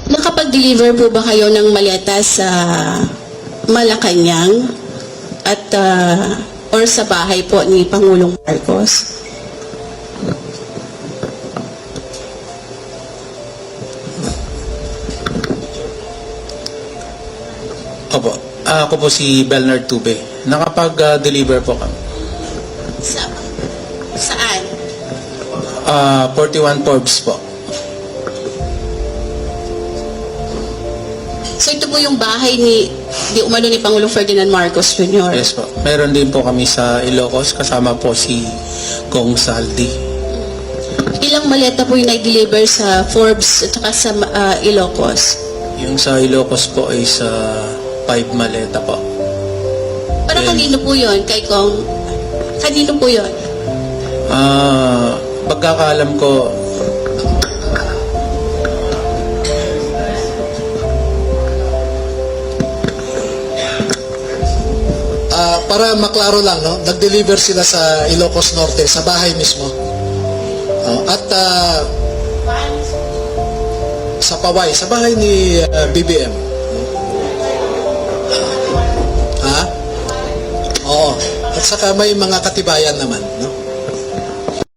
Nakapag-deliver po ba kayo ng maleta sa Malacanang at or sa bahay po ni Pangulong Marcos? Opo. Ako po si Bernard Tube. Nakapag-deliver po kami. Saan? 41 Forbes po. So ito po yung bahay di umano ni Pangulong Ferdinand Marcos Jr. Yes po. Meron din po kami sa Ilocos. Kasama po si Kong Saldi. Ilang maleta po yung nai-deliver sa Forbes at saka sa Ilocos? Yung sa Ilocos po ay sa 5 maleta po. Para kanino po yun? Kay Kong? Kanino po yun? Pagkakaalam ko, para maklaro lang, no? Nag-deliver sila sa Ilocos Norte, sa bahay mismo. At sa Paway, sa bahay ni BBM. Ha? Oo. At saka may mga katibayan naman, no?